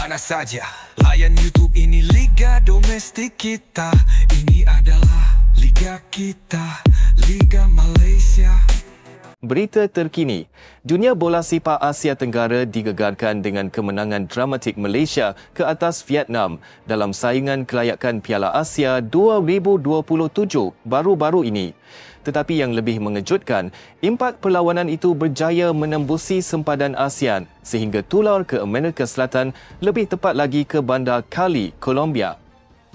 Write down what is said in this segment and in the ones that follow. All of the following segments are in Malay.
mana saja. Layan YouTube, ini Liga Domestik kita. Ini adalah Liga kita, Liga Malaysia. Berita terkini, dunia bola sepak Asia Tenggara digegarkan dengan kemenangan dramatik Malaysia ke atas Vietnam dalam saingan kelayakan Piala Asia 2027 baru-baru ini. Tetapi yang lebih mengejutkan, impak perlawanan itu berjaya menembusi sempadan ASEAN sehingga tular ke Amerika Selatan, lebih tepat lagi ke bandar Cali, Colombia.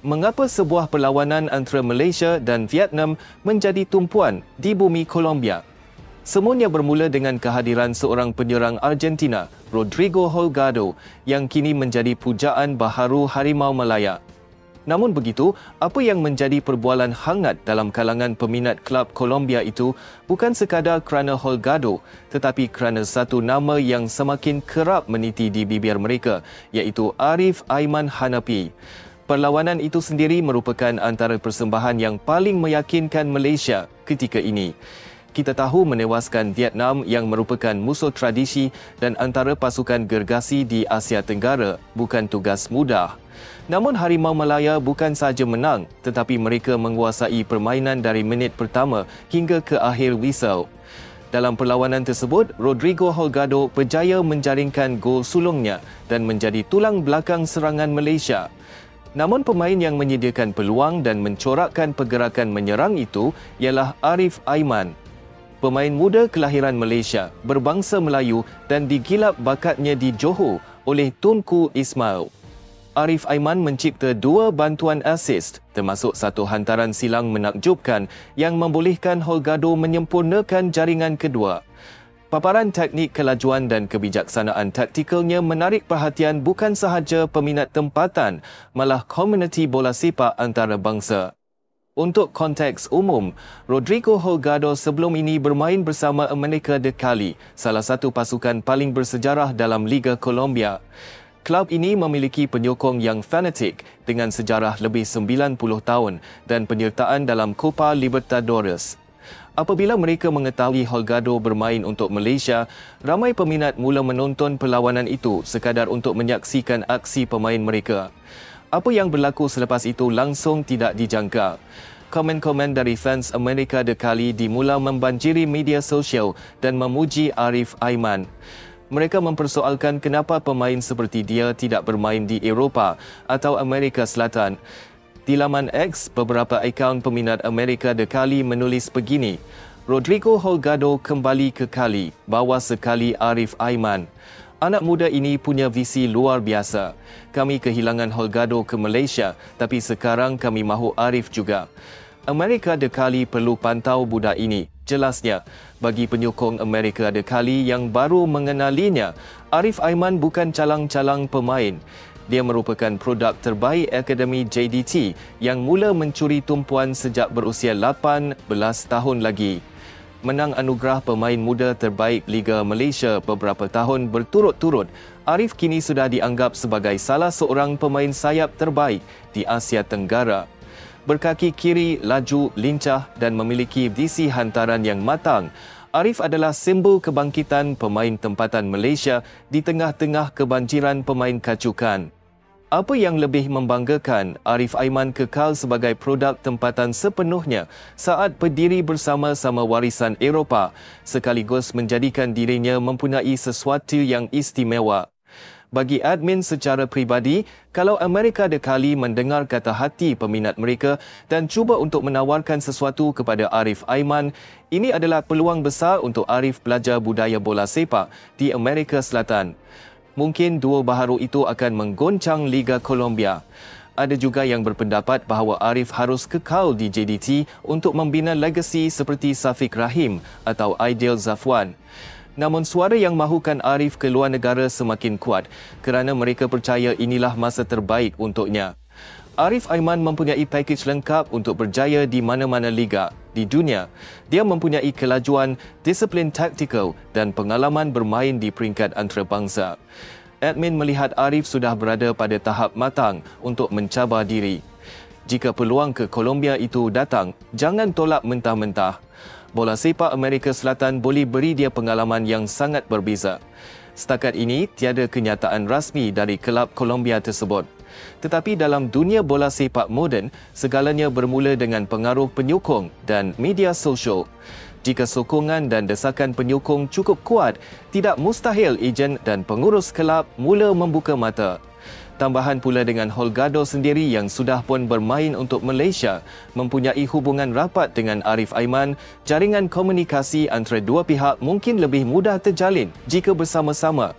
Mengapa sebuah perlawanan antara Malaysia dan Vietnam menjadi tumpuan di bumi Colombia? Semuanya bermula dengan kehadiran seorang penyerang Argentina, Rodrigo Holgado, yang kini menjadi pujaan baharu Harimau Malaya. Namun begitu, apa yang menjadi perbualan hangat dalam kalangan peminat klub Colombia itu bukan sekadar kerana Holgado, tetapi kerana satu nama yang semakin kerap meniti di bibir mereka, iaitu Arif Aiman Hanapi. Perlawanan itu sendiri merupakan antara persembahan yang paling meyakinkan Malaysia ketika ini. Kita tahu menewaskan Vietnam yang merupakan musuh tradisi dan antara pasukan gergasi di Asia Tenggara bukan tugas mudah. Namun Harimau Malaya bukan sahaja menang, tetapi mereka menguasai permainan dari minit pertama hingga ke akhir whistle. Dalam perlawanan tersebut, Rodrigo Holgado berjaya menjaringkan gol sulungnya dan menjadi tulang belakang serangan Malaysia. Namun pemain yang menyediakan peluang dan mencorakkan pergerakan menyerang itu ialah Arif Aiman. Pemain muda kelahiran Malaysia, berbangsa Melayu dan digilap bakatnya di Johor oleh Tunku Ismail. Arif Aiman mencipta 2 bantuan assist, termasuk satu hantaran silang menakjubkan yang membolehkan Holgado menyempurnakan jaringan kedua. Paparan teknik kelajuan dan kebijaksanaan taktikalnya menarik perhatian bukan sahaja peminat tempatan, malah komuniti bola sepak antarabangsa. Untuk konteks umum, Rodrigo Holgado sebelum ini bermain bersama America de Cali, salah satu pasukan paling bersejarah dalam Liga Colombia. Klub ini memiliki penyokong yang fanatik dengan sejarah lebih 90 tahun dan penyertaan dalam Copa Libertadores. Apabila mereka mengetahui Holgado bermain untuk Malaysia, ramai peminat mula menonton perlawanan itu sekadar untuk menyaksikan aksi pemain mereka. Apa yang berlaku selepas itu langsung tidak dijangka. Komen-komen dari fans America de Cali dimula membanjiri media sosial dan memuji Arif Aiman. Mereka mempersoalkan kenapa pemain seperti dia tidak bermain di Eropah atau Amerika Selatan. Di laman X, beberapa akaun peminat America de Cali menulis begini, Rodrigo Holgado kembali ke Cali, bawa sekali Arif Aiman. Anak muda ini punya visi luar biasa. Kami kehilangan Holgado ke Malaysia, tapi sekarang kami mahu Arif juga. America de Cali perlu pantau budak ini. Jelasnya, bagi penyokong America de Cali yang baru mengenalinya, Arif Aiman bukan calang-calang pemain. Dia merupakan produk terbaik Akademi JDT yang mula mencuri tumpuan sejak berusia 18 tahun lagi. Menang anugerah pemain muda terbaik Liga Malaysia beberapa tahun berturut-turut, Arif kini sudah dianggap sebagai salah seorang pemain sayap terbaik di Asia Tenggara. Berkaki kiri, laju, lincah dan memiliki visi hantaran yang matang, Arif adalah simbol kebangkitan pemain tempatan Malaysia di tengah-tengah kebanjiran pemain kacukan. Apa yang lebih membanggakan, Arif Aiman kekal sebagai produk tempatan sepenuhnya saat berdiri bersama-sama warisan Eropah, sekaligus menjadikan dirinya mempunyai sesuatu yang istimewa. Bagi admin secara peribadi, kalau America de Cali mendengar kata hati peminat mereka dan cuba untuk menawarkan sesuatu kepada Arif Aiman, ini adalah peluang besar untuk Arif belajar budaya bola sepak di Amerika Selatan. Mungkin duo baharu itu akan menggoncang Liga Colombia. Ada juga yang berpendapat bahawa Arif harus kekal di JDT untuk membina legasi seperti Safiq Rahim atau Aidil Zafwan. Namun suara yang mahukan Arif ke luar negara semakin kuat kerana mereka percaya inilah masa terbaik untuknya. Arif Aiman mempunyai pakej lengkap untuk berjaya di mana-mana liga di dunia. Dia mempunyai kelajuan, disiplin taktikal dan pengalaman bermain di peringkat antarabangsa. Admin melihat Arif sudah berada pada tahap matang untuk mencabar diri. Jika peluang ke Colombia itu datang, jangan tolak mentah-mentah. bola sepak Amerika Selatan boleh beri dia pengalaman yang sangat berbeza. Setakat ini, tiada kenyataan rasmi dari kelab Colombia tersebut. Tetapi dalam dunia bola sepak moden, segalanya bermula dengan pengaruh penyokong dan media sosial. Jika sokongan dan desakan penyokong cukup kuat, tidak mustahil ejen dan pengurus kelab mula membuka mata. Tambahan pula dengan Holgado sendiri yang sudah pun bermain untuk Malaysia, mempunyai hubungan rapat dengan Arif Aiman, jaringan komunikasi antara dua pihak mungkin lebih mudah terjalin jika bersama-sama.